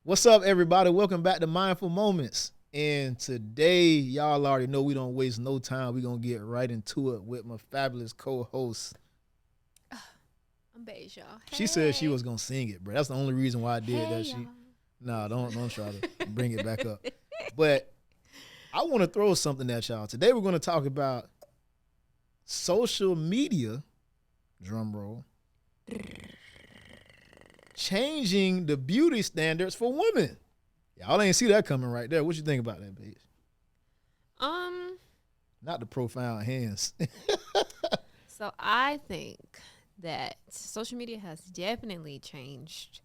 What's up, everybody? Welcome back to Mindful Moments. And today, y'all already know we don't waste no time. We're going to get right into it with my fabulous co-host. I'm beige, y'all. She said she was going to sing it, bro. That's the only reason why I did that. Y'all. Nah, don't try to bring it back up. But I want to throw something at y'all. Today, we're going to talk about social media, drum roll, changing the beauty standards for women. Y'all ain't see that coming right there. What you think about that, Paige? Not the profound hands. So I think that social media has definitely changed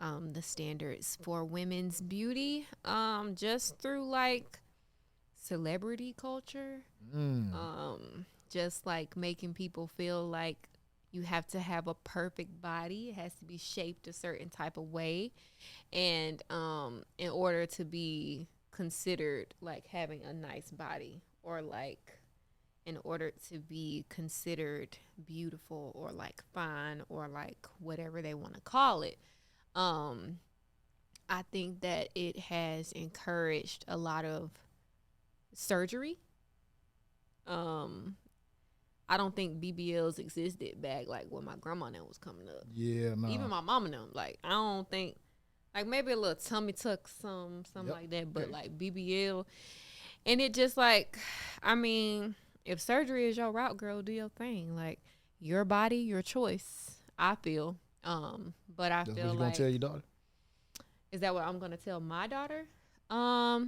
the standards for women's beauty, just through like celebrity culture, just like making people feel like you have to have a perfect body. It has to be shaped a certain type of way. And in order to be considered like having a nice body, or like in order to be considered beautiful or like fine or like whatever they want to call it. I think that it has encouraged a lot of surgery. I don't think BBLs existed back like when my grandma and them was coming up. Yeah, no. Even my mom and them. Like, I don't think, like maybe a little tummy tuck, something like that. But like BBL, and it just like, I mean, if surgery is your route, girl, do your thing. Like, your body, your choice. I feel. But I That's feel what you like, gonna tell your daughter? Is that what I'm gonna tell my daughter? No.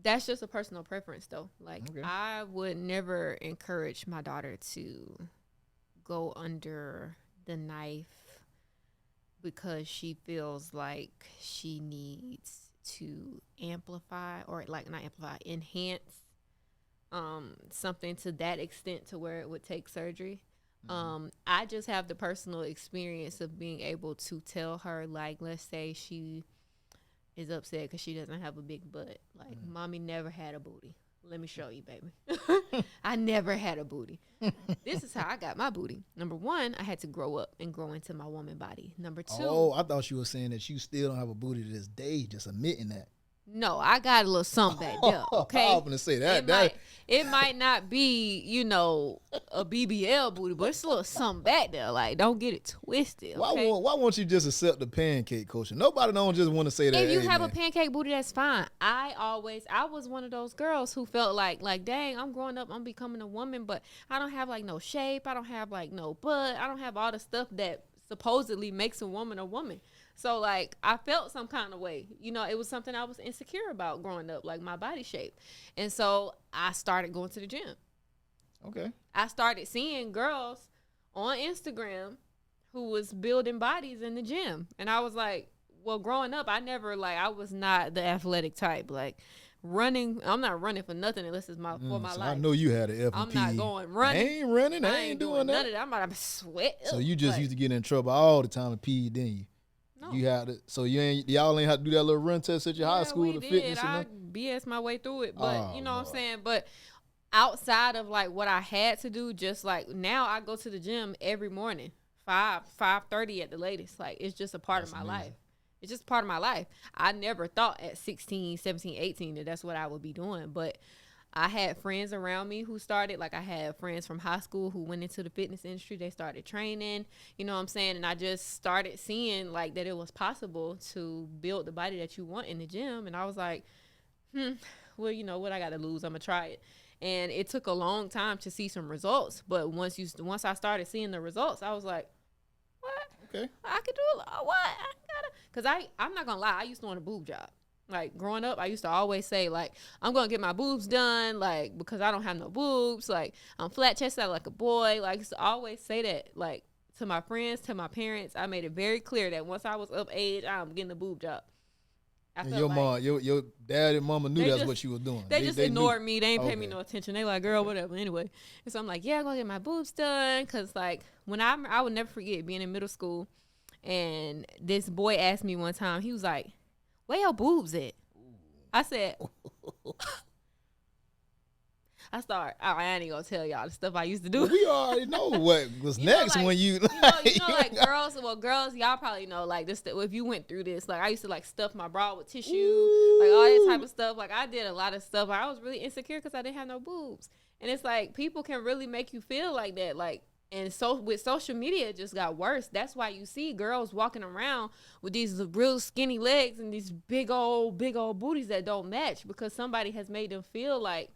That's just a personal preference, though. Like, okay. I would never encourage my daughter to go under the knife because she feels like she needs to amplify, or like not amplify, enhance something to that extent to where it would take surgery. I just have the personal experience of being able to tell her, like, let's say she is upset because she doesn't have a big butt. Like, mommy never had a booty. Let me show you, baby. I never had a booty. This is how I got my booty. Number one, I had to grow up and grow into my woman body. Number two. Oh, I thought you were saying that you still don't have a booty to this day, just admitting that. No, I got a little something back there, okay? I was going to say that. It might not be, a BBL booty, but it's a little something back there. Like, don't get it twisted, okay? Why won't you just accept the pancake culture? Nobody don't just want to say that. If you have a pancake booty, that's fine. I was one of those girls who felt like, dang, I'm growing up, I'm becoming a woman, but I don't have, like, no shape. I don't have, like, no butt. I don't have all the stuff that supposedly makes a woman a woman. So, like, I felt some kind of way. It was something I was insecure about growing up, like my body shape. And so I started going to the gym. Okay. I started seeing girls on Instagram who was building bodies in the gym. And I was like, well, growing up, I was not the athletic type. Like, running, I'm not running for nothing unless it's for my life. I know you had an F&P. I'm not going running. I ain't running. I ain't doing that. None of that. I'm about to sweat. So you just used to get in trouble all the time and pee, didn't you? No. You had to, so y'all ain't have to do that little run test at your high school, the fitness. I BS my way through it, but you know what I'm saying. But outside of like what I had to do, just like now I go to the gym every morning, 5:30 at the latest. Like, it's just a part of my life. It's just part of my life. I never thought at 16, 17, 18 that that's what I would be doing, but I had friends around me who started, like I had friends from high school who went into the fitness industry. They started training, you know what I'm saying? And I just started seeing like that it was possible to build the body that you want in the gym. And I was like, well, you know what I got to lose? I'm going to try it. And it took a long time to see some results. But once I started seeing the results, I was like, what? Okay. I could do it. What? Because I'm not going to lie. I used to want a boob job. Like, growing up, I used to always say, like, I'm going to get my boobs done, like, because I don't have no boobs. Like, I'm flat-chested like a boy. Like, I used to always say that, like, to my friends, to my parents. I made it very clear that once I was of age, I'm getting a boob job. And your mom, your dad and mama knew that's what you was doing. They just ignored me. They ain't pay me no attention. They like, girl, whatever. Anyway. And so I'm like, yeah, I'm going to get my boobs done. Because, like, when I would never forget being in middle school. And this boy asked me one time, he was like, where your boobs at? I said, I ain't gonna tell y'all the stuff I used to do. Well, we already know what was next like, when you like girls, y'all probably know like this. If you went through this, like I used to like stuff my bra with tissue, like all that type of stuff. Like I did a lot of stuff. I was really insecure because I didn't have no boobs, and it's like people can really make you feel like that. Like, and so with social media, it just got worse. That's why you see girls walking around with these real skinny legs and these big old booties that don't match because somebody has made them feel like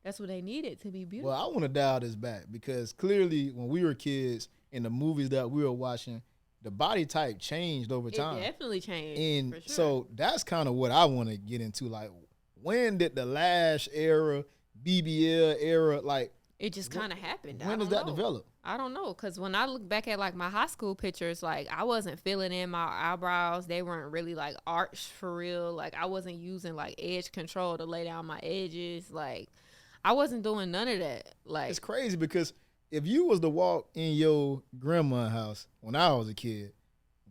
that's what they needed to be beautiful. Well, I want to dial this back because clearly when we were kids in the movies that we were watching, the body type changed over time. It definitely changed. And for sure. So that's kind of what I want to get into. Like, when did the Lash era, BBL era, like, it just kind of happened. When does that develop? I don't know, because when I look back at like my high school pictures, like I wasn't filling in my eyebrows. They weren't really like arched for real. Like I wasn't using like edge control to lay down my edges. Like I wasn't doing none of that. Like it's crazy because if you was to walk in your grandma's house when I was a kid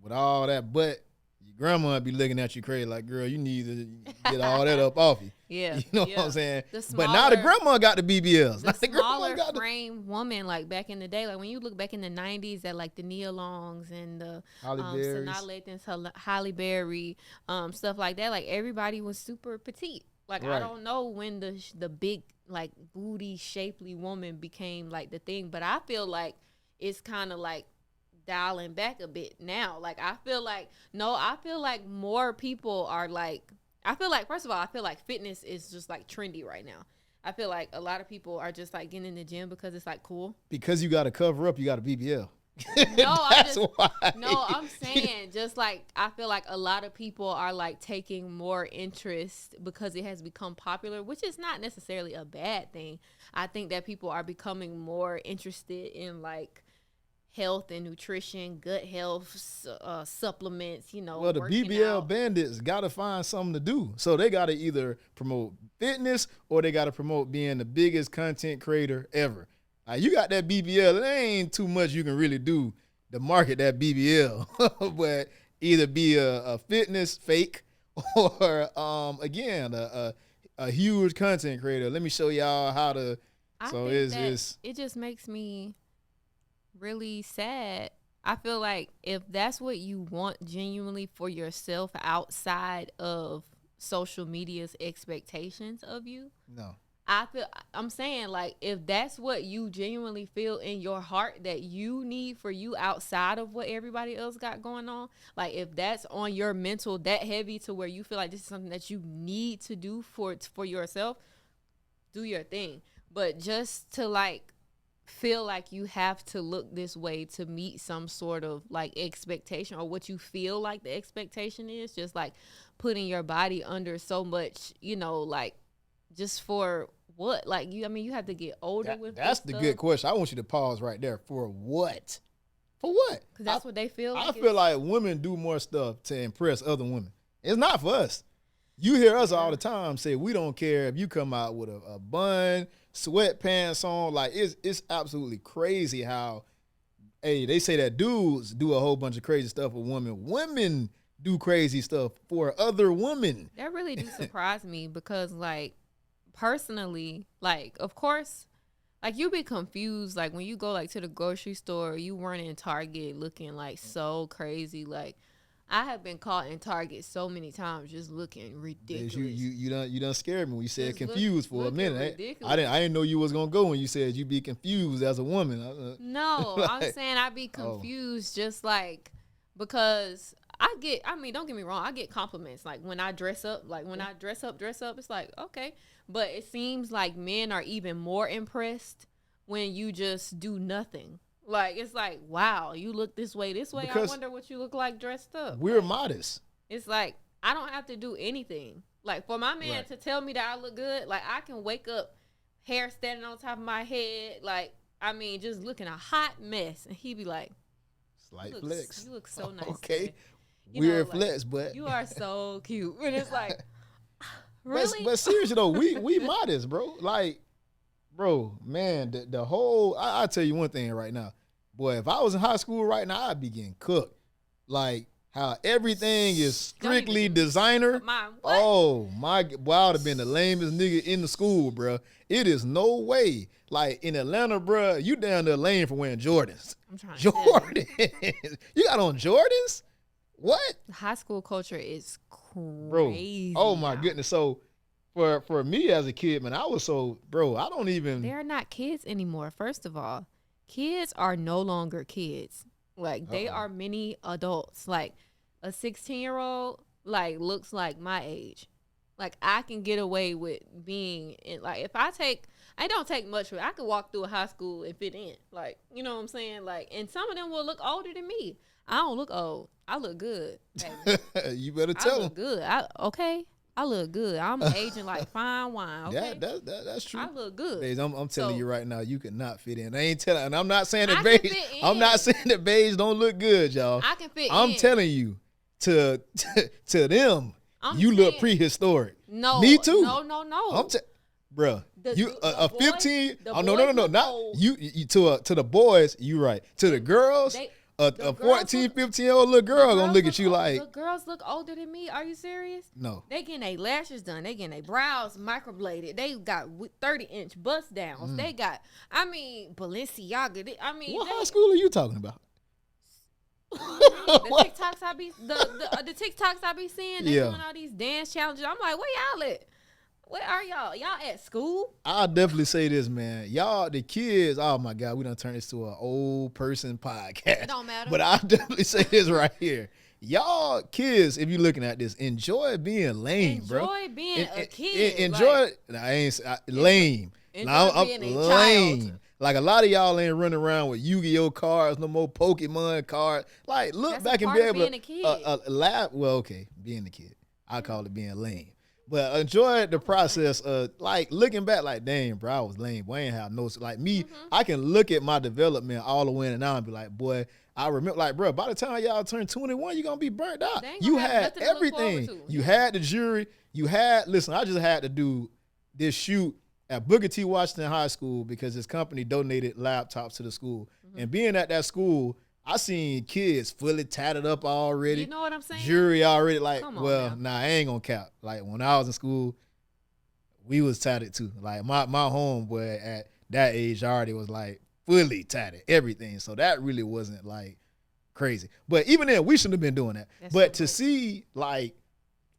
with all that butt, your grandma would be looking at you crazy like, girl, you need to get all that up off you. Yeah. You know what I'm saying? Smaller, but now the grandma got the BBLs. The smaller frame woman, like back in the day, like when you look back in the 90s at like the Nia Longs and the Sanaa Lathan's Halle Berry, stuff like that, like everybody was super petite. Like right. I don't know when the big like booty shapely woman became like the thing, but I feel like it's kind of like dialing back a bit now. Like I feel like more people are like, first of all, I feel like fitness is just like trendy right now. I feel like a lot of people are just like getting in the gym because it's like cool. Because you got to cover up, you got a BBL. I'm saying just like I feel like a lot of people are like taking more interest because it has become popular, which is not necessarily a bad thing. I think that people are becoming more interested in like health and nutrition, gut health, supplements, Well, the BBL bandits got to find something to do. So they got to either promote fitness or they got to promote being the biggest content creator ever. You got that BBL. There ain't too much you can really do to market that BBL. But either be a fitness fake or, again, a huge content creator. Let me show y'all how to. It just makes me really sad. I feel like if that's what you want genuinely for yourself outside of social media's expectations of you. No. I'm saying like if that's what you genuinely feel in your heart that you need for you outside of what everybody else got going on, like if that's on your mental that heavy to where you feel like this is something that you need to do for yourself, do your thing. But just to like feel like you have to look this way to meet some sort of like expectation or what you feel like the expectation is, just like putting your body under so much, like just for what? Like you have to get older with that's the good question. I want you to pause right there. For what? For what? Because that's what they feel like. I feel like women do more stuff to impress other women. It's not for us. You hear us all the time say we don't care if you come out with a bun, sweatpants on. Like it's absolutely crazy how, they say that dudes do a whole bunch of crazy stuff with women. Women do crazy stuff for other women. That really do surprise me because like personally, like of course, like you be confused like when you go like to the grocery store, you weren't in Target looking like so crazy. Like I have been caught in Target so many times just looking ridiculous. You done scared me when you said just confused for a minute. I didn't know you was gonna go when you said you be confused as a woman. No, like, I'm saying I be confused just like because don't get me wrong, I get compliments like when I dress up, it's like okay. But it seems like men are even more impressed when you just do nothing. Like, it's like, wow, you look this way. Because I wonder what you look like dressed up. We're modest. It's like, I don't have to do anything. Like, for my man to tell me that I look good, like, I can wake up, hair standing on top of my head, like, just looking a hot mess. And he be like, slight flex. You look so nice. Okay. Weird flex, but. You are so cute. And it's like, really? But seriously, though, we modest, bro. Like, bro, man, the whole, I'll tell you one thing right now. Boy, if I was in high school right now, I'd be getting cooked. Like, how everything is strictly designer. What? Oh my, boy, I would have been the lamest nigga in the school, bro. It is no way. Like in Atlanta, bro, you down there lame for wearing Jordans. I'm trying Jordans. You got on Jordans? What? High school culture is crazy. Bro, oh my goodness. So for me as a kid, man, I was so, bro, I don't even. They're not kids anymore. First of all, kids are no longer kids. Like they are many adults. Like a 16-year-old like looks like my age. Like I can get away with being in, like if I don't take much for it. I could walk through a high school and fit in. Like, you know what I'm saying? Like, and some of them will look older than me. I don't look old. I look good. You better tell them. I look good. I look good. I'm aging like fine wine. Okay, that's true. I look good. Babes, I'm telling you right now, you could not fit in. I ain't telling, and I'm not saying that beige. I'm not saying that beige don't look good, y'all. I can fit in. I'm telling you, to them, you look prehistoric. No, me too. No. Bruh, you a 15? Oh no, not old. you to the boys. You right. To the girls, a 14, 15-year-old little girl gonna look at you like. The girls look older than me. Are you serious? No. They getting their lashes done. They getting their brows microbladed. They got 30-inch bust downs. They got, Balenciaga. What high school are you talking about? The TikToks I be seeing, they doing all these dance challenges. I'm like, where y'all at? Where are y'all? Y'all at school? I'll definitely say this, man. Y'all, the kids, oh my God, we done turned this to an old person podcast. It don't matter. But I'll definitely say this right here. Y'all kids, if you're looking at this, enjoy being lame, bro. Enjoy being a kid. Enjoy, lame. Enjoy being a lame. child. Like a lot of y'all ain't running around with Yu-Gi-Oh cards, no more Pokemon cards. Like look That's back and be able to laugh. Well, okay, being a kid, I call it being lame. But enjoy the process of like looking back, like dang, bro, I was lame. Boy, I ain't have no like me. I can look at my development all the way and now and be like, boy, I remember, like, bro, by the time y'all turn 21, you're gonna be burnt out. You had everything. You had the jury. You had, listen, I just had to do this shoot at Booker T. Washington High School because his company donated laptops to the school. And being at that school, I seen kids fully tatted up already. You know what I'm saying? Jury already, like, well, nah, I ain't gonna cap. Like, when I was in school, we was tatted too. Like, my homeboy at that age already was, like, fully tatted, everything. So that really wasn't, like, crazy. But even then, we shouldn't have been doing that. But to see, like,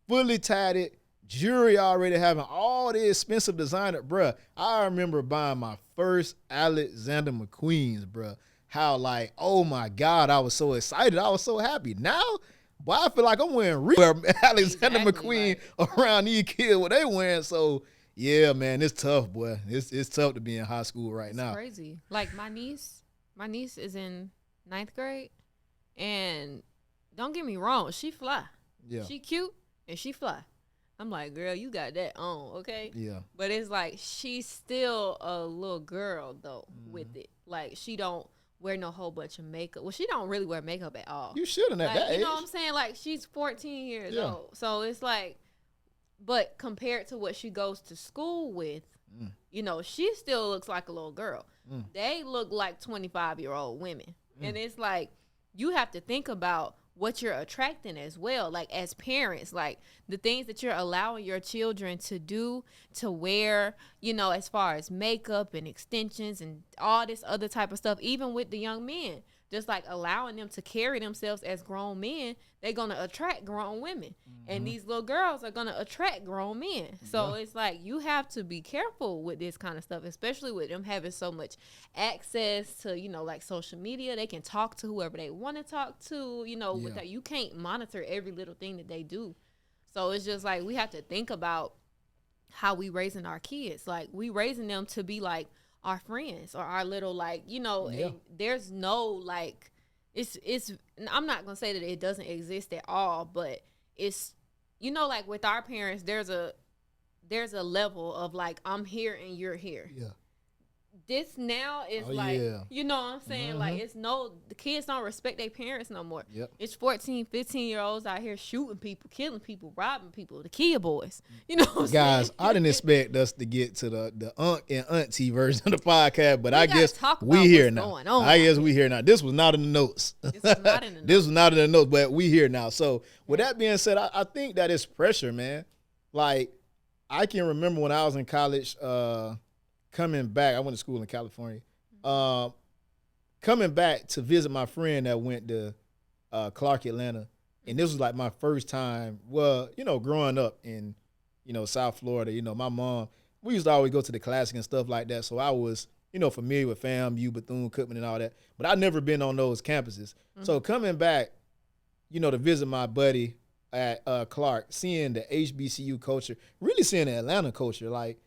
fully tatted, jury already having all the expensive designer, bruh. I remember buying my first Alexander McQueen's, bruh. How like, oh my God, I was so excited. I was so happy. Now, boy, I feel like I'm wearing real Alexander McQueen around these kids, what they wearing. So yeah, man, it's tough, boy. It's tough to be in high school right now. It's crazy. Like my niece is in 9th grade, and don't get me wrong, she fly. Yeah. She cute and she fly. I'm like, girl, you got that on, okay? Yeah. But it's like she's still a little girl though with it. Like she don't wear no whole bunch of makeup. Well, she don't really wear makeup at all. You shouldn't at that age. You know what I'm saying? Like she's 14 years old. So it's like, but compared to what she goes to school with, you know, she still looks like a little girl. They look like 25-year-old women. And it's like, you have to think about what you're attracting as well. Like as parents, like the things that you're allowing your children to do, to wear, you know, as far as makeup and extensions and all this other type of stuff, even with the young men, just like allowing them to carry themselves as grown men, they're going to attract grown women. And these little girls are going to attract grown men. So it's like you have to be careful with this kind of stuff, especially with them having so much access to, you know, like social media. They can talk to whoever they want to talk to, you know, without, you can't monitor every little thing that they do. So it's just like we have to think about how we raising our kids. Like we raising them to be like our friends or our little, like, you know, and there's no like, it's, I'm not going to say that it doesn't exist at all, but it's, you know, like with our parents, there's a level of like, I'm here and you're here. Yeah. this now is you know what I'm saying? Like, the kids don't respect their parents no more. Yep. It's 14, 15-year-olds out here shooting people, killing people, robbing people, the kid boys. You know what I'm Guys, saying? I didn't expect us to get to the unc and auntie version of the podcast, but I guess we here now. I guess we here now. This was not in the notes. This was not in the notes. This was not in the notes, but we here now. So with that being said, I think that it's pressure, man. Like, I can remember when I was in college, coming back, I went to school in California. Coming back to visit my friend that went to Clark, Atlanta, and this was like my first time. Well, growing up in, South Florida, my mom, we used to always go to the classic and stuff like that. So I was, familiar with FAMU, Bethune-Cookman, and all that. But I'd never been on those campuses. Mm-hmm. So coming back, to visit my buddy at Clark, seeing the HBCU culture, really seeing the Atlanta culture, like,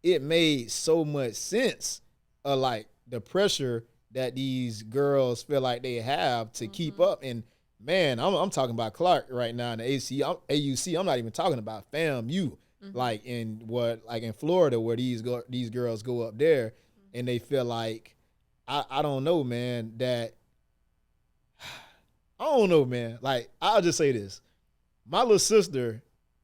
it made so much sense of like the pressure that these girls feel like they have to keep up. And man, I'm talking about Clark right now in the AUC. I'm not even talking about FAMU, like in Florida where these girls go up there and they feel like I don't know, man. Like, I'll just say this: my little sister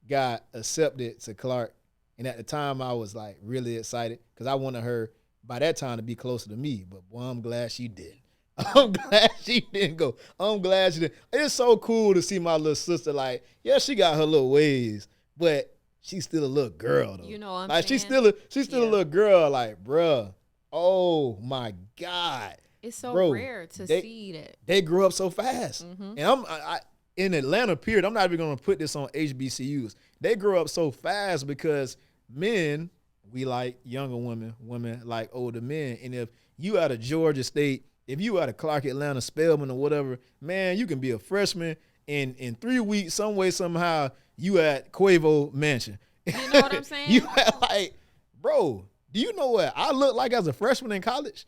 got accepted to Clark. And at the time, I was, like, really excited because I wanted her, by that time, to be closer to me. But, boy, I'm glad she did. I'm glad she didn't go. I'm glad she didn't. It's so cool to see my little sister, like, yeah, she got her little ways, but she's still a little girl, though. You know what I'm like, saying? She's still a little girl, like, bruh, oh, my God. It's so rare to see that. They grew up so fast. And I in Atlanta, period, I'm not even going to put this on HBCUs. They grew up so fast because men, we like younger women like older men. And if you out of Georgia State, if you out of Clark, Atlanta, Spelman, or whatever, man, you can be a freshman. And in 3 weeks, some way, somehow, you at Quavo Mansion. You know what I'm saying? You like, bro, do you know what I look like as a freshman in college?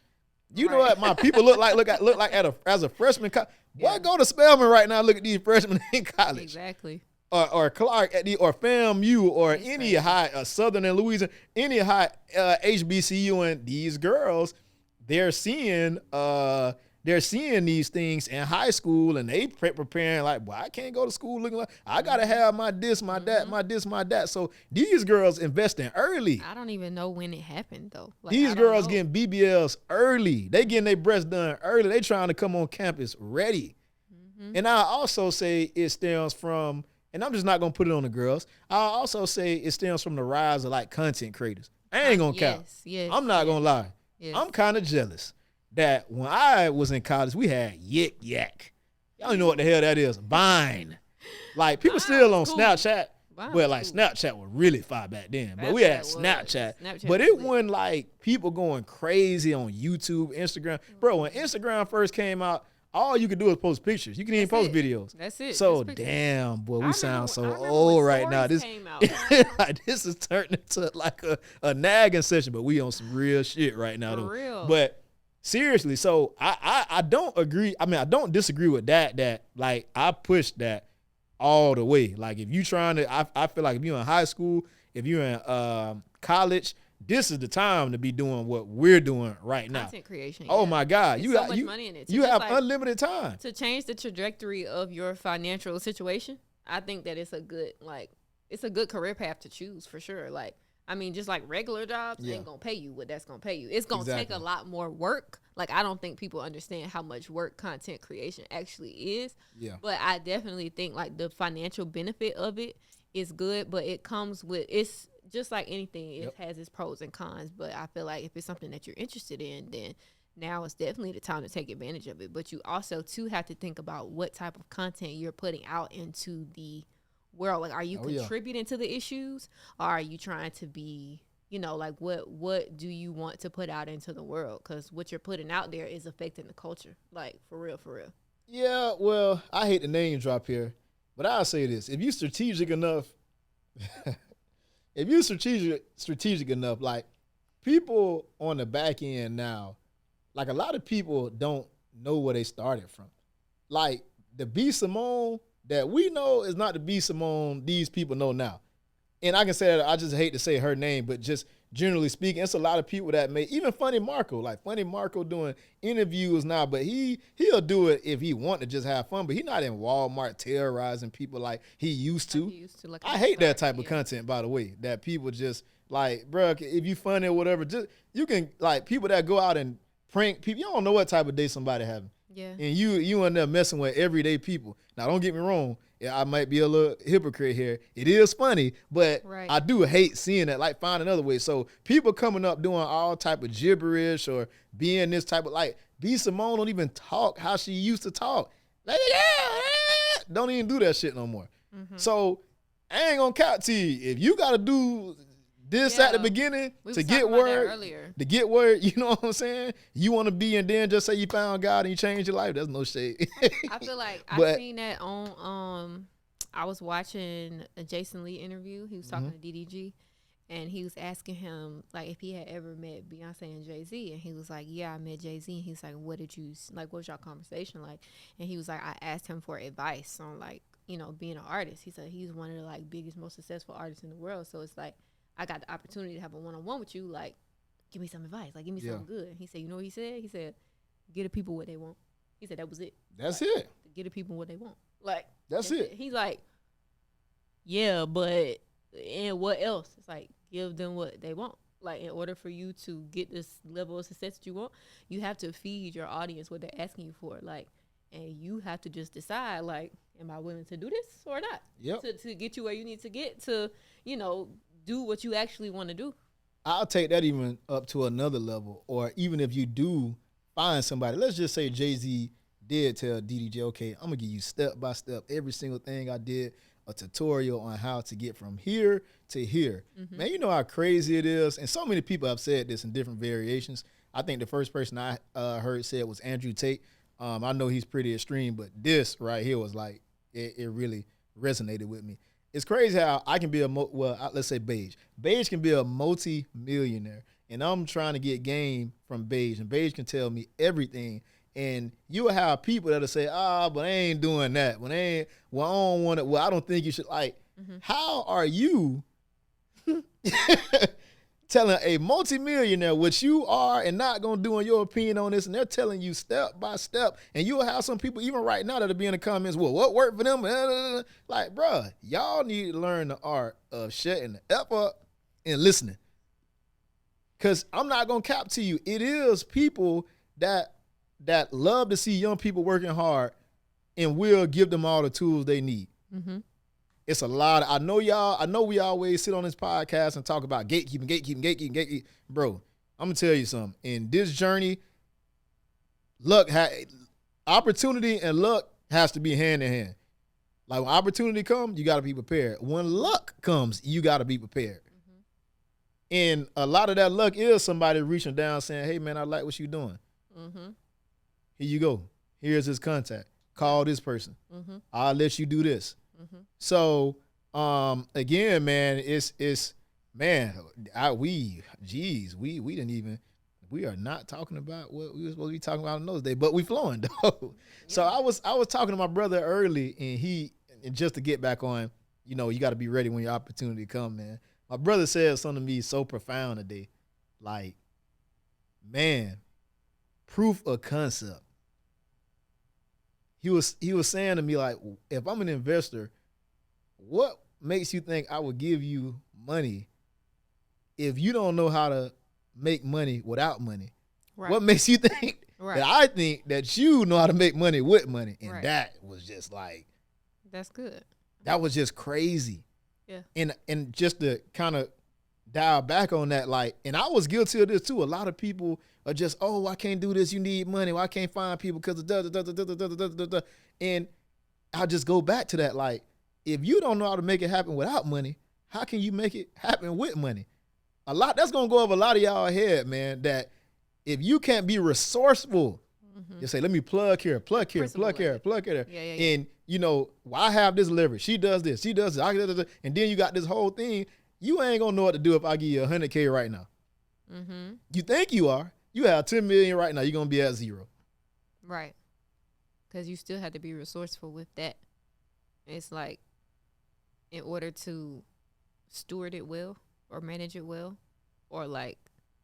You know what my people look like as a freshman. Why go to Spelman right now? Look at these freshmen in college. Exactly. Or Clark or FAMU or any high Southern and Louisiana, any high HBCU, and these girls, they're seeing these things in high school, and they preparing like, well, I can't go to school looking like I gotta have my this, my that, my this, my that. So these girls investing early. I don't even know when it happened though. Like, these girls getting BBLs early. They getting their breasts done early. They trying to come on campus ready. And I also say it stems from, and I'm just not gonna put it on the girls, I also say it stems from the rise of like content creators. I ain't gonna count. I'm not gonna lie. I'm kind of jealous that when I was in college, we had Yik Yak. Y'all don't know what the hell that is. Vine. Like, people still on Snapchat. Well, like, Snapchat was really far back then. But we had Snapchat. But it wasn't like people going crazy on YouTube, Instagram. Bro, when Instagram first came out, all you could do is post pictures. You can even post videos. That's it. So, damn, boy, we sound so old right now. This is turning into like a nagging session, but we on some real shit right now. For real. But seriously, so I don't agree. I mean, I don't disagree with that like, I push that all the way. Like, if you trying to, I feel like if you're in high school, if you're in college, this is the time to be doing what we're doing right now. Content creation. Oh my God. There's so much money in it. You have unlimited time. To change the trajectory of your financial situation, I think that it's a good career path to choose for sure. Like, I mean, just like regular jobs ain't gonna pay you what that's gonna pay you. It's gonna take a lot more work. Like, I don't think people understand how much work content creation actually is. Yeah. But I definitely think like the financial benefit of it is good, but it comes with, it's just like anything, it has its pros and cons. But I feel like if it's something that you're interested in, then now is definitely the time to take advantage of it. But you also too have to think about what type of content you're putting out into the world. Like, are you contributing to the issues, or are you trying to be, like, what do you want to put out into the world? Because what you're putting out there is affecting the culture. Like, for real. Yeah, well, I hate the name drop here, but I'll say this: if you strategic enough, strategic enough, like, people on the back end now, like, a lot of people don't know where they started from. Like, the B. Simone that we know is not the B. Simone these people know now. And I can say that, I just hate to say her name, but just generally speaking, it's a lot of people that even Funny Marco doing interviews now, but he'll do it if he want to just have fun, but he not in Walmart terrorizing people like he used to. Like I hate that type of content, by the way, that people just like, bro, if you funny or whatever, just you can like people that go out and prank people. You don't know what type of day somebody having. Yeah. And you in there messing with everyday people. Now, don't get me wrong. I might be a little hypocrite here. It is funny, but I do hate seeing that. Like, find another way. So people coming up doing all type of gibberish or being this type of like, B. Simone don't even talk how she used to talk. Like, don't even do that shit no more. Mm-hmm. So I ain't gonna count to you. If you gotta do this at the beginning to get word, you know what I'm saying? You want to be and then just say you found God and you changed your life. That's no shade. I feel like I seen that on, I was watching a Jason Lee interview. He was talking to DDG and he was asking him like if he had ever met Beyonce and Jay-Z. And he was like, yeah, I met Jay-Z. And he's like, what was your conversation like? And he was like, I asked him for advice on like, you know, being an artist. He said he's one of the like biggest, most successful artists in the world. So it's like, I got the opportunity to have a one-on-one with you. Like, give me some advice. Like, give me something good. He said, you know what he said? He said, get the people what they want. He said, that was it. That's like, it. Get the people what they want. Like, that's it. He's like, yeah, but, and what else? It's like, give them what they want. Like, in order for you to get this level of success that you want, you have to feed your audience what they're asking you for. Like, and you have to just decide, like, am I willing to do this or not? Yep. To get you where you need to get to, you know, do what you actually want to do. I'll take that even up to another level. Or even if you do find somebody, let's just say Jay-Z did tell DDJ, okay, I'm going to give you step by step every single thing I did, a tutorial on how to get from here to here. Mm-hmm. Man, you know how crazy it is. And so many people have said this in different variations. I think the first person I heard say it was Andrew Tate. I know he's pretty extreme, but this right here was like, it really resonated with me. It's crazy how I can be let's say Beige. Beige can be a multi-millionaire, and I'm trying to get game from Beige, and Beige can tell me everything. And you will have people that'll say, but I ain't doing that. I don't want it. Well, I don't think you should. Like, how are you telling a multimillionaire what you are and not going to do in your opinion on this, and they're telling you step by step, and you'll have some people even right now that'll be in the comments, well, what worked for them? Like, bruh, y'all need to learn the art of shutting the F up and listening. Because I'm not going to cap to you. It is people that love to see young people working hard and will give them all the tools they need. Mm-hmm. It's a lot. I know we always sit on this podcast and talk about gatekeeping. Bro, I'm going to tell you something. In this journey, opportunity and luck has to be hand in hand. Like when opportunity comes, you got to be prepared. When luck comes, you got to be prepared. Mm-hmm. And a lot of that luck is somebody reaching down saying, hey, man, I like what you're doing. Mm-hmm. Here you go. Here's his contact. Call this person. Mm-hmm. I'll let you do this. Mm-hmm. So, again, man, we are not talking about what we were supposed to be talking about in those days, but we flowing though. Yeah. So I was talking to my brother early, and just to get back on, you know, you got to be ready when your opportunity come, man. My brother said something to me so profound today, like, man, proof of concept. He was saying to me, like, if I'm an investor, what makes you think I would give you money if you don't know how to make money without money? Right. What makes you think that I think that you know how to make money with money? And that was just like, that's good. That was just crazy. Yeah. And just to kind of dial back on that, like, and I was guilty of this too. A lot of people are just, I can't do this. You need money. Well, I can't find people because of da. And I'll just go back to that. Like, if you don't know how to make it happen without money, how can you make it happen with money? That's going to go over a lot of y'all head, man, that if you can't be resourceful, you say, let me plug here. Yeah. And, you know, well, I have this leverage. She does this. And then you got this whole thing. You ain't going to know what to do if I give you $100K right now. Mm-hmm. You think you are. You have 10 million right now. You're going to be at zero. Right. Because you still have to be resourceful with that. It's like, in order to steward it well or manage it well, or like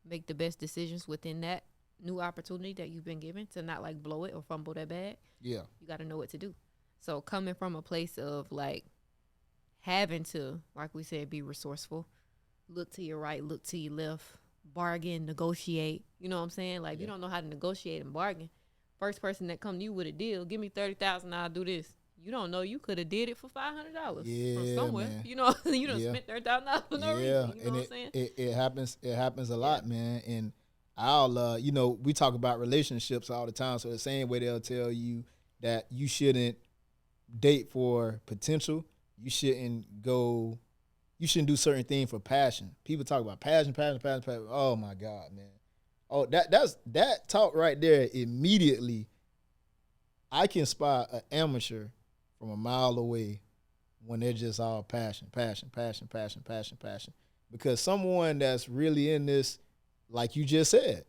make the best decisions within that new opportunity that you've been given, to not like blow it or fumble that bag. Yeah. You got to know what to do. So coming from a place of like having to, like we said, be resourceful, look to your right, look to your left, bargain, negotiate. You know what I'm saying? Like, you don't know how to negotiate and bargain. First person that come to you with a deal, give me $30,000, I'll do this. You don't know, you could have did it for $500 from somewhere. Man. You know, you done spent $30,000 for no reason. You know what I'm saying? It happens a lot, man. And I'll, we talk about relationships all the time. So the same way they'll tell you that you shouldn't date for potential, you shouldn't do certain things for passion. People talk about passion. Oh my God, man. Oh, that talk right there immediately. I can spot an amateur from a mile away when they're just all passion. Because someone that's really in this, like you just said,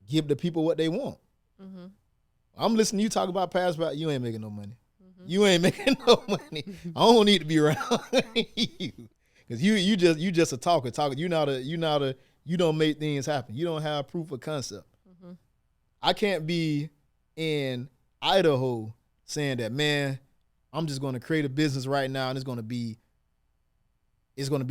give the people what they want. Mm-hmm. I'm listening to you talk about passion, but you ain't making no money. Mm-hmm. You ain't making no money. I don't need to be around you, because you just a talker. You don't make things happen. You don't have proof of concept. Mm-hmm. I can't be in Idaho saying that, man, I'm just going to create a business right now, and it's going to be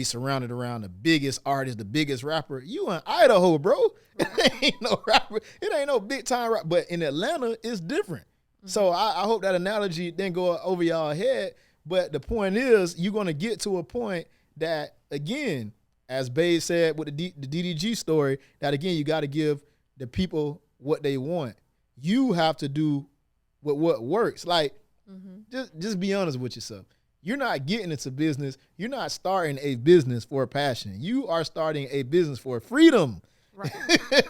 surrounded around the biggest artist, the biggest rapper. You in Idaho, bro. Right. It ain't no rapper. It ain't no big time rapper. But in Atlanta, it's different. Mm-hmm. So I hope that analogy didn't go over y'all head. But the point is, you're going to get to a point that, again, as Babe said with the DDG story, that, again, you got to give the people what they want. You have to do what works. Like, just be honest with yourself. You're not getting into business. You're not starting a business for a passion. You are starting a business for freedom. Right.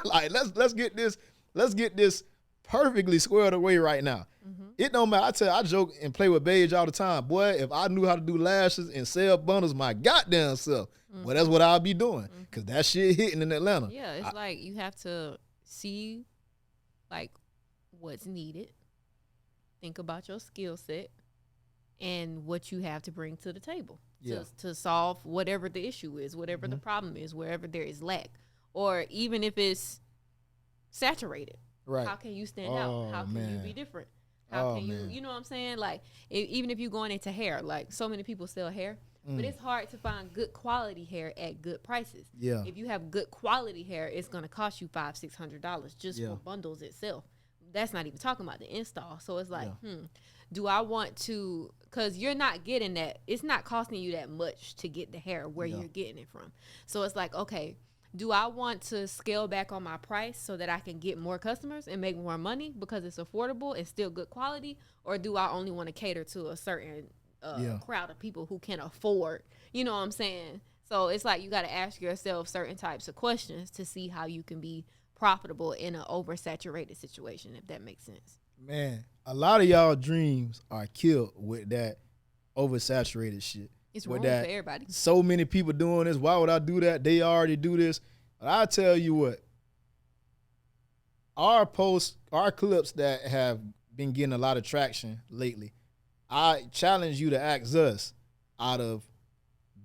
Like, let's get this perfectly squared away right now. Mm-hmm. It don't matter. I joke and play with Beige all the time. Boy, if I knew how to do lashes and sell bundles my goddamn self, well, that's what I'll be doing, because that shit hitting in Atlanta. Yeah, it's like you have to see like what's needed, think about your skill set, and what you have to bring to the table to solve whatever the issue is, whatever the problem is, wherever there is lack, or even if it's saturated. Right. How can you stand out? How can you be different? How can you know what I'm saying? Like, even if you're going into hair, like, so many people sell hair, but it's hard to find good quality hair at good prices. Yeah. If you have good quality hair, it's going to cost you $500-$600 just for bundles itself. That's not even talking about the install. So it's like, do I want to, because you're not getting that. It's not costing you that much to get the hair where you're getting it from. So it's like, okay, do I want to scale back on my price so that I can get more customers and make more money because it's affordable and still good quality? Or do I only want to cater to a certain crowd of people who can afford, you know what I'm saying? So it's like you got to ask yourself certain types of questions to see how you can be profitable in an oversaturated situation, if that makes sense. Man, a lot of y'all dreams are killed with that oversaturated shit. It's wrong for everybody. So many people doing this. Why would I do that? They already do this. But I tell you what, our clips that have been getting a lot of traction lately, I challenge you to ask us, out of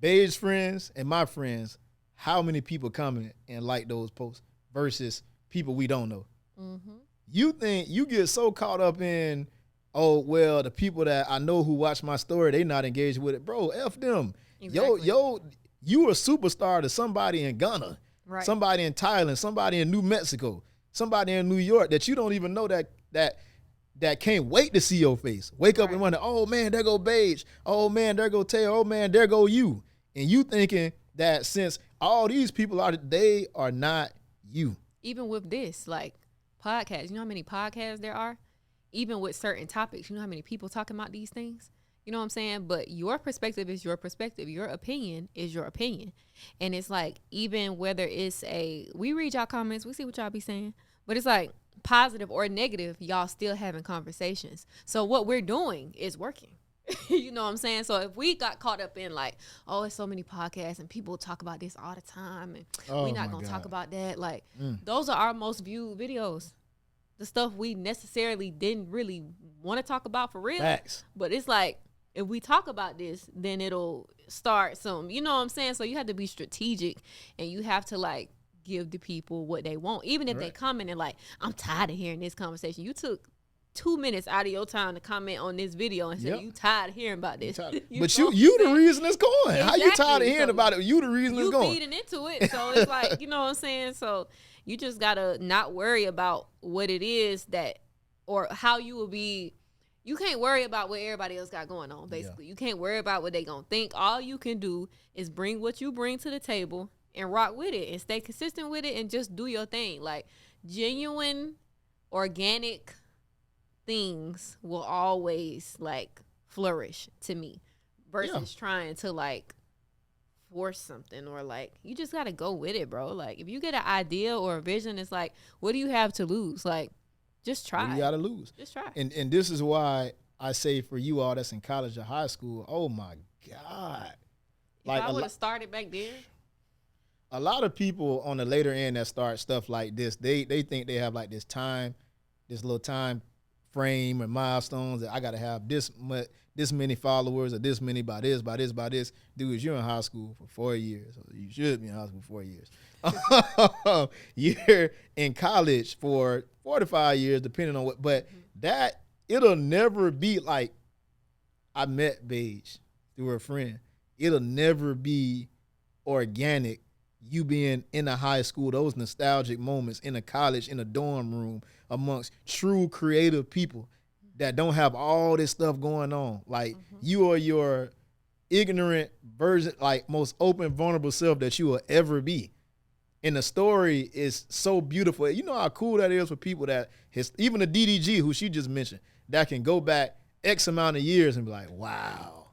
Beige's friends and my friends, how many people comment and like those posts versus people we don't know. Mm-hmm. You think you get so caught up in, oh, well, the people that I know who watch my story, they not engaged with it. Bro, F them. Exactly. You a superstar to somebody in Ghana, right, somebody in Thailand, somebody in New Mexico, somebody in New York that you don't even know that can't wait to see your face. Wake up and wonder, oh, man, there go Beige. Oh, man, there go Taylor. Oh, man, there go you. And you thinking that since all these people they are not you. Even with this, like, podcasts, you know how many podcasts there are? Even with certain topics, you know how many people talking about these things? You know what I'm saying? But your perspective is your perspective. Your opinion is your opinion. And it's like, even whether it's we read y'all comments, we see what y'all be saying, but it's like positive or negative, y'all still having conversations. So what we're doing is working. You know what I'm saying? So if we got caught up in like, oh, it's so many podcasts and people talk about this all the time and we're not going to talk about that. Like, those are our most viewed videos. The stuff we necessarily didn't really want to talk about for real. Facts. But it's like, if we talk about this, then it'll start some, you know what I'm saying? So you have to be strategic, and you have to like give the people what they want. Even if they comment and like, I'm tired of hearing this conversation. You took 2 minutes out of your time to comment on this video and say you tired of hearing about this. But you the reason it's going. Exactly. How you tired of hearing about it? You the reason it's going. You feeding into it. So it's like, you know what I'm saying? So you just gotta not worry about what it is that, or how you will be. You can't worry about what everybody else got going on, basically. You can't worry about what they gonna think. All you can do is bring what you bring to the table and rock with it and stay consistent with it and just do your thing. Like, genuine, organic things will always like flourish to me versus trying to like force something, or like, you just gotta go with it, bro. Like, if you get an idea or a vision, it's like, what do you have to lose? Like, just try. You gotta lose. Just try. And this is why I say, for you all that's in college or high school, oh my God. Like, I would have started back there. A lot of people on the later end that start stuff like this, they think they have like this little time frame and milestones that I gotta have this many followers or this many by this. Dude, you're in high school for 4 years. Or you should be in high school for 4 years. You're in college for 4 to 5 years, depending on what. But that, it'll never be like, I met Beige through a friend. It'll never be organic. You being in a high school, those nostalgic moments in a college, in a dorm room, amongst true creative people that don't have all this stuff going on. Like, you are your ignorant version, like most open, vulnerable self that you will ever be. And the story is so beautiful. You know how cool that is for people that even the DDG, who she just mentioned, that can go back X amount of years and be like, wow,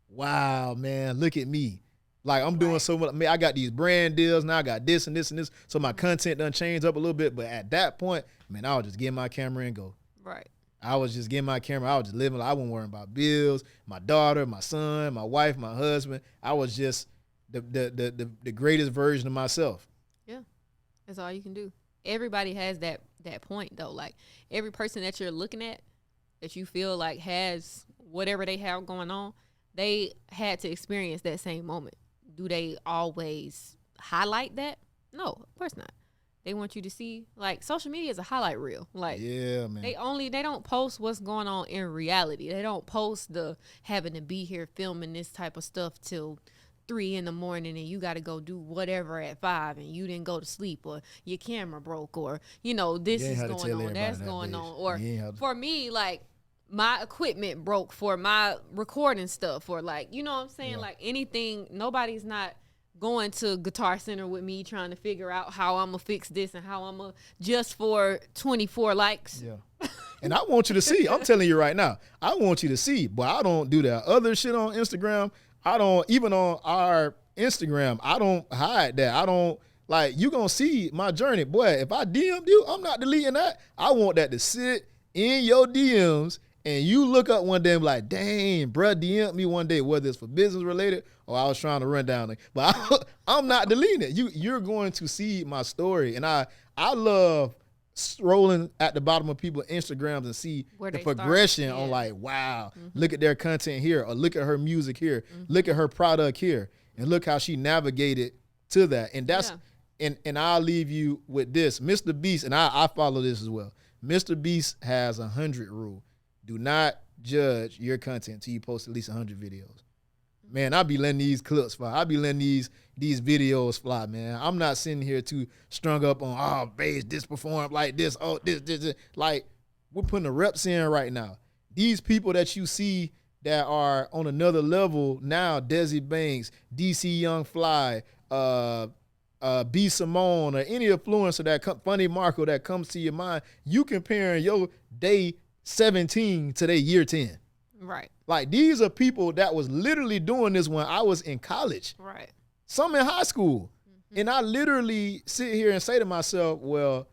wow, man, look at me. Like, I'm doing so much. I got these brand deals. Now I got this and this and this. So my content done changed up a little bit. But at that point, man, I was just get my camera and go. Right. I was just getting my camera. I was just living. I wasn't worrying about bills, my daughter, my son, my wife, my husband. I was just the greatest version of myself. Yeah. That's all you can do. Everybody has that point, though. Like, every person that you're looking at that you feel like has whatever they have going on, they had to experience that same moment. Do they always highlight that? No, of course not. They want you to see, like, social media is a highlight reel. Like, yeah, man. They don't post what's going on in reality. They don't post the having to be here filming this type of stuff till 3 a.m. and you got to go do whatever at 5 and you didn't go to sleep, or your camera broke, or, you know, this is going on, that's going on. Or for me, like, my equipment broke for my recording stuff, or like, you know what I'm saying? Like, anything, nobody's not going to Guitar Center with me trying to figure out how I'm going to fix this and how I'm going to, just for 24 likes. Yeah. And I want you to see, I'm telling you right now, I want you to see, but I don't do that other shit on Instagram. I don't, even on our Instagram, I don't hide that. I don't, like, you going to see my journey. Boy, if I DM'd you, I'm not deleting that. I want that to sit in your DMs. And you look up one day and be like, dang, bruh, DM me one day, whether it's for business related or I was trying to run down. But I'm not deleting it. You're going to see my story. And I love scrolling at the bottom of people's Instagrams and see the progression on, like, wow, look at their content here, or look at her music here, look at her product here, and look how she navigated to that. And that's, and I'll leave you with this. Mr. Beast, and I follow this as well. Mr. Beast has 100 rule. Do not judge your content until you post at least 100 videos. Man, I be letting these clips fly. I be letting these videos fly, man. I'm not sitting here too strung up on, oh, Beige, this performed like this, oh, this. Like, we're putting the reps in right now. These people that you see that are on another level now, Desi Banks, DC Young Fly, B. Simone, or any influencer that Funny Marco that comes to your mind, you comparing your day 17 to their year 10. Right. Like, these are people that was literally doing this when I was in college. Right. Some in high school. And I literally sit here and say to myself, well,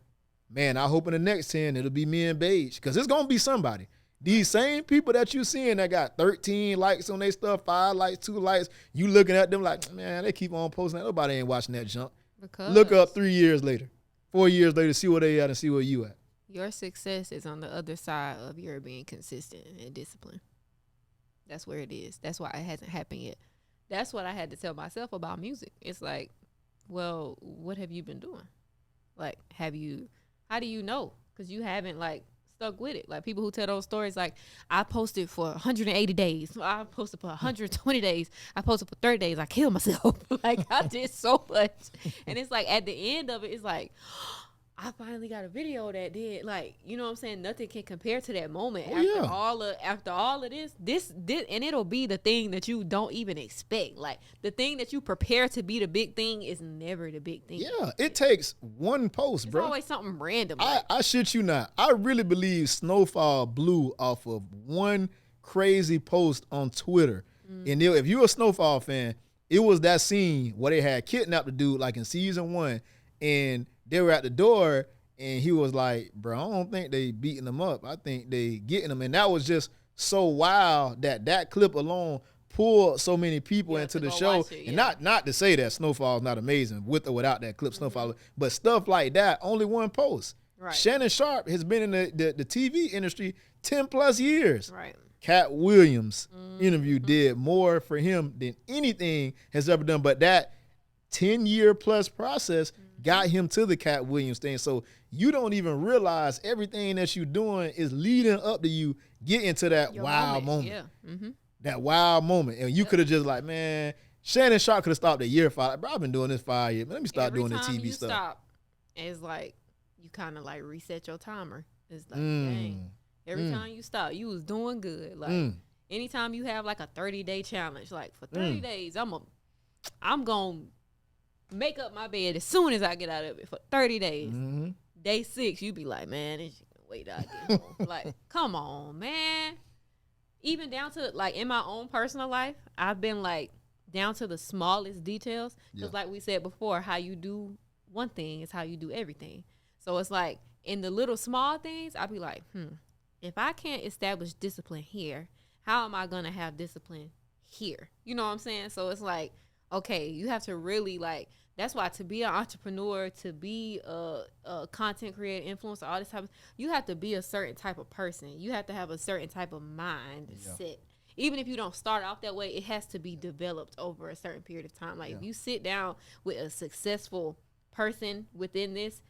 man, I hope in the next 10 it'll be me and Beige, because it's going to be somebody. These same people that you seeing that got 13 likes on their stuff, 5 likes, 2 likes, you looking at them like, man, they keep on posting that. Nobody ain't watching that junk. Because look up 3 years later, 4 years later, see where they at and see where you at. Your success is on the other side of your being consistent and disciplined. That's where it is. That's why it hasn't happened yet. That's what I had to tell myself about music. It's like, well, what have you been doing? Like, how do you know? Because you haven't, like, stuck with it. Like, people who tell those stories, like, I posted for 180 days. I posted for 120 days. I posted for 30 days. I killed myself. Like, I did so much. And it's like, at the end of it, it's like, I finally got a video that did, like, you know what I'm saying? Nothing can compare to that moment. After all of this, and it'll be the thing that you don't even expect. Like, the thing that you prepare to be the big thing is never the big thing. Yeah, it takes one post, bro. It's always something random. I shit you not. I really believe Snowfall blew off of one crazy post on Twitter. And if you're a Snowfall fan, it was that scene where they had kidnapped the dude, like in season 1, and they were at the door, and he was like, bro, I don't think they beating him up. I think they getting him. And that was just so wild that clip alone pulled so many people into the show. And not to say that Snowfall is not amazing with or without that clip, Snowfall, but stuff like that, only one post. Right. Shannon Sharp has been in the TV industry 10 plus years. Right. Cat Williams interview did more for him than anything has ever done. But that 10-year plus process got him to the Cat Williams thing. So you don't even realize everything that you're doing is leading up to you getting to that wild moment. Yeah. Mm-hmm. That wild moment. And you could have just like, man, Shannon Sharp could have stopped at year 5. Bro, I've been doing this 5 years. Let me start doing the TV stuff. Stop, it's like you kind of like reset your timer. It's like, dang. Every time you stop, you was doing good. Like anytime you have like a 30-day challenge, like for 30 days, I'm going to make up my bed as soon as I get out of it for 30 days. Day 6, you be like, man, it's just gonna wait till I get home. Like, come on, man. Even down to, like, in my own personal life, I've been, like, down to the smallest details. Because, like we said before, how you do one thing is how you do everything. So it's like, in the little small things, I'll be like, if I can't establish discipline here, how am I going to have discipline here? You know what I'm saying? So it's like, okay, you have to really, like, that's why to be an entrepreneur, to be a content creator, influencer, all this type of, you have to be a certain type of person. You have to have a certain type of mindset. Even if you don't start off that way, it has to be developed over a certain period of time. Like if you sit down with a successful person within this,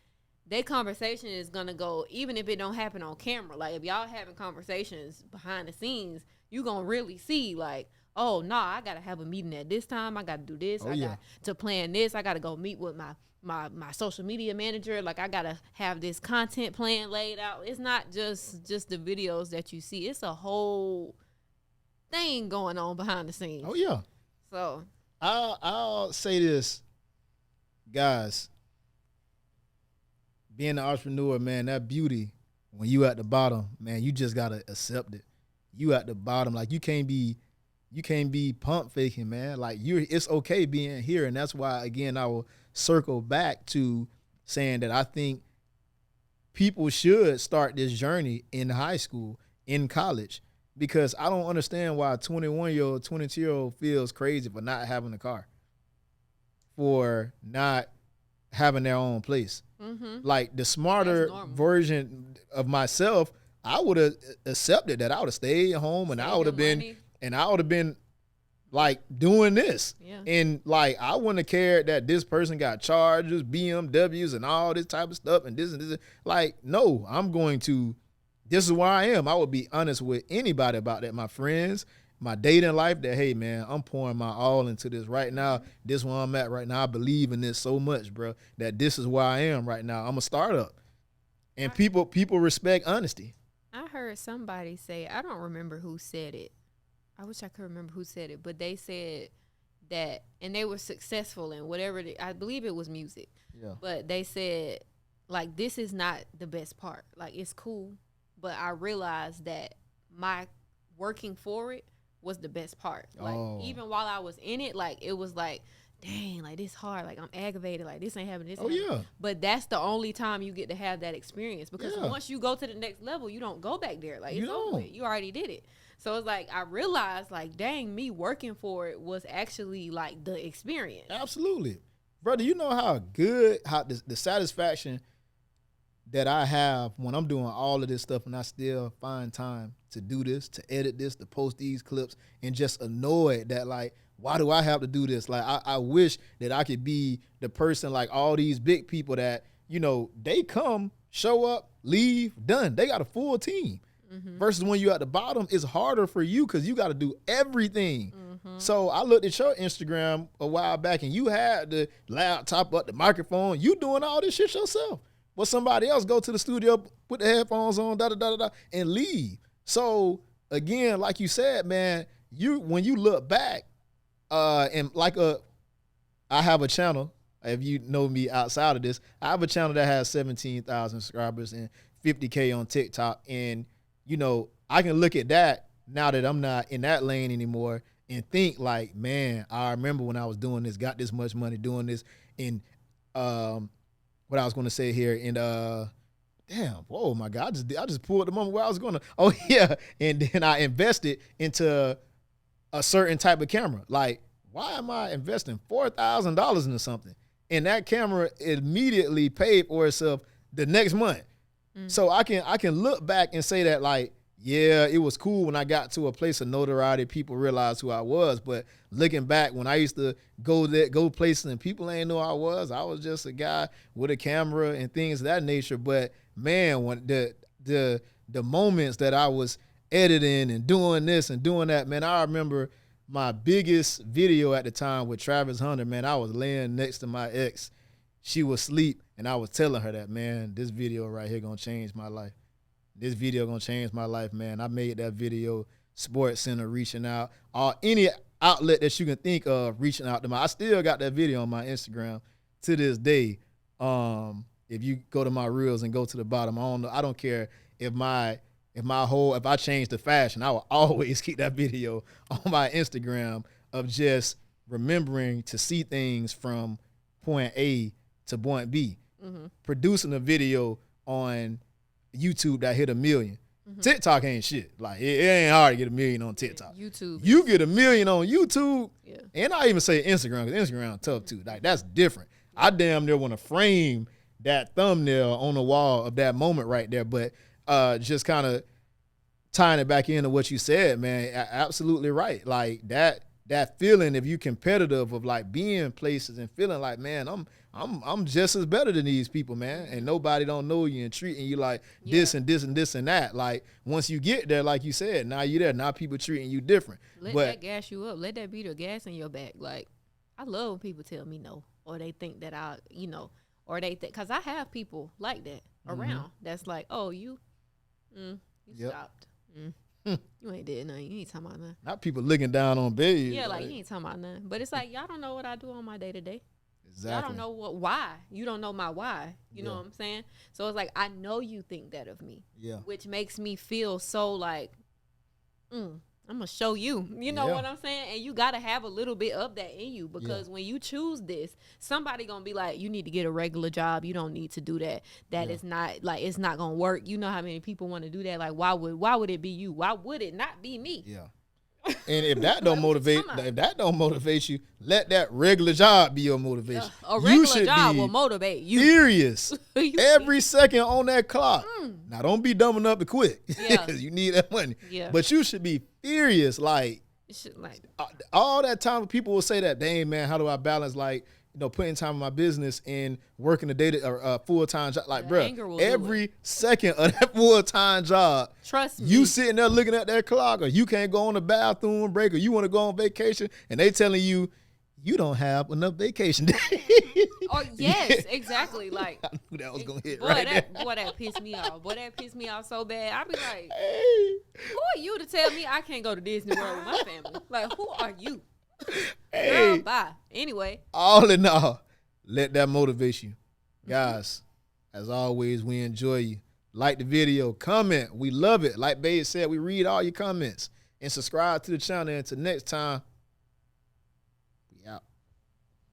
their conversation is going to go, even if it don't happen on camera. Like if y'all having conversations behind the scenes, you going to really see like, oh, no, I got to have a meeting at this time. I got to do this. I got to plan this. I got to go meet with my social media manager. Like, I got to have this content plan laid out. It's not just the videos that you see. It's a whole thing going on behind the scenes. Oh, yeah. So I'll say this, guys. Being an entrepreneur, man, that beauty, when you at the bottom, man, you just got to accept it. You at the bottom. Like, you can't be pump faking, man. Like it's okay being here. And that's why, again, I will circle back to saying that I think people should start this journey in high school, in college, because I don't understand why a 21-year-old, 22-year-old feels crazy for not having a car, for not having their own place. Like the smarter version of myself, I would have accepted that. I would have stayed home and I would have been like doing this. And like I wouldn't have cared that this person got Chargers, BMWs, and all this type of stuff and this. Like, no, this is where I am. I would be honest with anybody about that. My friends, my dating life, that, hey, man, I'm pouring my all into this right now. This is where I'm at right now. I believe in this so much, bro, that this is where I am right now. I'm a startup. And people respect honesty. I heard somebody say, I don't remember who said it. I wish I could remember who said it, but they said that, and they were successful in whatever, I believe it was music. Yeah. But they said, like, this is not the best part. Like, it's cool, but I realized that my working for it was the best part. Like, even while I was in it, like, it was like, dang, like, this hard. Like, I'm aggravated. Like, this ain't happening. But that's the only time you get to have that experience. Because once you go to the next level, you don't go back there. Like, it's over with. You already did it. So it's like, I realized, like, dang, me working for it was actually, like, the experience. Absolutely. Brother, you know how good, how the satisfaction that I have when I'm doing all of this stuff and I still find time to do this, to edit this, to post these clips, and just annoyed that, like, why do I have to do this? Like, I wish that I could be the person like all these big people that, you know, they come, show up, leave, done. They got a full team. Mm-hmm. Versus when you're at the bottom, it's harder for you because you got to do everything. Mm-hmm. So I looked at your Instagram a while back and you had the laptop up, the microphone. You doing all this shit yourself. But somebody else go to the studio, put the headphones on, and leave. So again, like you said, man, when you look back, and like I have a channel. If you know me outside of this, I have a channel that has 17,000 subscribers and 50K on TikTok. And, you know, I can look at that now that I'm not in that lane anymore and think like, man, I remember when I was doing this, got this much money doing this. And what I was going to say here, and damn, oh my God, I just pulled the moment where I was going to, oh yeah. And then I invested into a certain type of camera. Like, why am I investing $4,000 into something? And that camera immediately paid for itself the next month. Mm-hmm. So I can look back and say that, like, yeah, it was cool when I got to a place of notoriety, people realized who I was. But looking back, when I used to go places and people ain't know who I was just a guy with a camera and things of that nature. But man, when the moments that I was editing and doing this and doing that, man, I remember my biggest video at the time with Travis Hunter, man, I was laying next to my ex. She was asleep, and I was telling her that, man, this video right here gonna change my life. This video gonna change my life, man. I made that video, Sports Center reaching out, any outlet that you can think of reaching out to me. I still got that video on my Instagram to this day. If you go to my reels and go to the bottom, I don't care if I change the fashion, I will always keep that video on my Instagram of just remembering to see things from point A to point B. Mm-hmm. Producing a video on YouTube that hit 1 million. Mm-hmm. TikTok ain't shit. Like, it ain't hard to get 1 million on TikTok. YouTube. You get 1 million on YouTube, yeah. And I even say Instagram, because Instagram tough too. Like, that's different. I damn near want to frame that thumbnail on the wall of that moment right there. But just kind of tying it back into what you said, man, absolutely right. Like that feeling, if you competitive, of like being places and feeling like, man, I'm just as better than these people, man, and nobody don't know you and treating you like this and this and this and that. Like, once you get there, like you said, now you're there. Now people treating you different. Let that gas you up. Let that be the gas in your back. Like, I love when people tell me no, or they think that or they think, because I have people like that around. Mm-hmm. That's like, oh, you stopped. You ain't did nothing. You ain't talking about nothing. Not people looking down on babies. Yeah, like you ain't talking about nothing. But it's like, y'all don't know what I do on my day to day. Exactly. Y'all don't know why. You don't know my why. You know what I'm saying? So it's like, I know you think that of me. Yeah. Which makes me feel so like, I'm going to show you. You know what I'm saying? And you got to have a little bit of that in you, because when you choose this, somebody going to be like, you need to get a regular job. You don't need to do that. That is not, like, it's not going to work. You know how many people want to do that? Like, why would it be you? Why would it not be me? Yeah. And if that don't motivate you, let that regular job be your motivation. A regular job will motivate you. Serious. Every second on that clock. Now, don't be dumb enough to quit, because you need that money. Yeah. But you should be furious. Like, all that time, people will say that, dang, man, how do I balance, like, putting time in my business and working a day or full-time job. Like, bro, every second of that full-time job, trust me, you sitting there looking at that clock, or you can't go on the bathroom break, or you want to go on vacation, and they telling you don't have enough vacation days. Oh, yes, exactly. Like, I knew that was going to hit that pissed me off. Boy, that pissed me off so bad. I be like, hey, who are you to tell me I can't go to Disney World with my family? Like, who are you? Hey, girl, bye. Anyway, all in all, let that motivate you. Guys, as always, we enjoy you. Like the video, comment. We love it. Like Babe said, we read all your comments. And subscribe to the channel. Until next time,